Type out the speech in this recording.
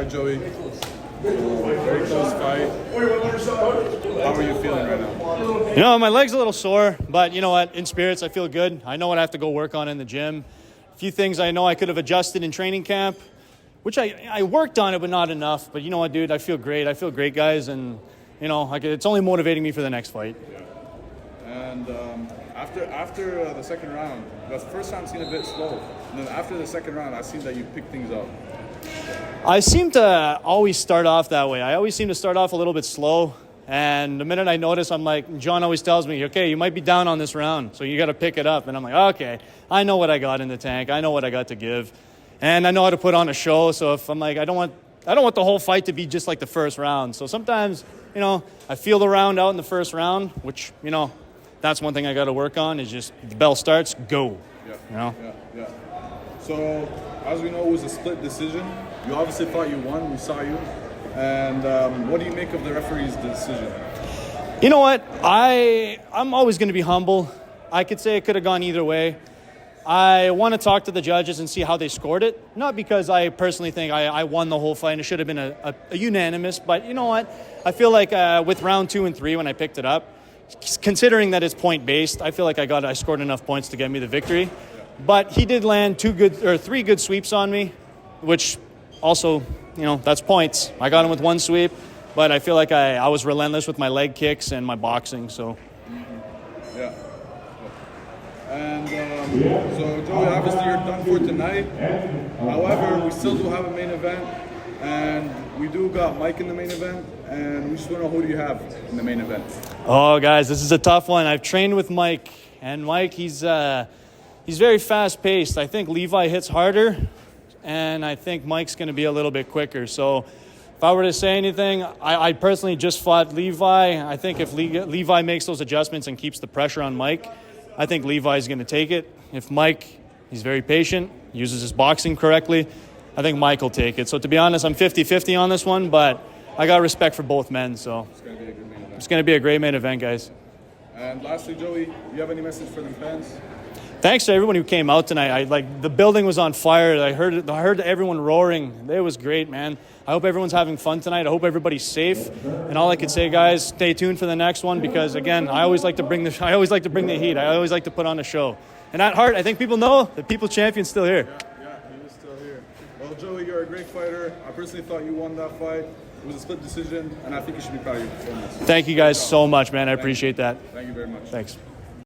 right, Joey. Very close fight. How are you feeling right now? You know, my leg's a little sore, but you know what? In spirits, I feel good. I know what I have to go work on in the gym. A few things I know I could have adjusted in training camp, which I worked on it, but not enough. But you know what, dude? I feel great. I feel great, guys. And, you know, it's only motivating me for the next fight. Yeah. And after the second round, the first round seemed a bit slow. And then after the second round, I seen that you picked things up. I seem to always start off that way. I always seem to start off a little bit slow. And the minute I notice, I'm like, John always tells me, okay, you might be down on this round, so you got to pick it up. And I'm like, okay, I know what I got in the tank. I know what I got to give. And I know how to put on a show. So if I'm like, I don't want the whole fight to be just like the first round. So sometimes, you know, I feel the round out in the first round, which, you know, that's one thing I got to work on is just the bell starts, go. Yeah. You know? Yeah. So as we know, it was a split decision. You obviously thought you won. We saw you. And what do you make of the referee's decision? You know what? I'm always going to be humble. I could say it could have gone either way. I want to talk to the judges and see how they scored it. Not because I personally think I won the whole fight and it should have been a unanimous. But you know what? I feel like with round 2 and 3 when I picked it up, considering that it's point-based, I feel like I scored enough points to get me the victory. But he did land 3 good sweeps on me, which also, you know, that's points. I got him with 1 sweep, but I feel like I was relentless with my leg kicks and my boxing. So, yeah. And so, Joey, obviously you're done for tonight. However, we still do have a main event, and we do got Mike in the main event, and we just want to know who do you have in the main event. Oh, guys, this is a tough one. I've trained with Mike, and Mike, he's very fast-paced. I think Levi hits harder, and I think Mike's going to be a little bit quicker. So if I were to say anything, I personally just fought Levi. I think if Levi makes those adjustments and keeps the pressure on Mike, I think Levi's going to take it. If Mike, he's very patient, uses his boxing correctly, I think Mike will take it. So to be honest, I'm 50-50 on this one, but I got respect for both men. So It's going to be a good main event. It's going to be a great main event, guys. And lastly, Joey, do you have any message for the fans? Thanks to everyone who came out tonight. The building was on fire. I heard everyone roaring. It was great, man. I hope everyone's having fun tonight. I hope everybody's safe. And all I could say, guys, stay tuned for the next one because again, I always like to bring the heat. I always like to put on a show. And at heart, I think people know the People Champion's still here. Yeah, he is still here. Well, Joey, you're a great fighter. I personally thought you won that fight. It was a split decision, and I think you should be proud of your performance. Thank you guys so much, man. I appreciate that. Thank you very much. Thanks.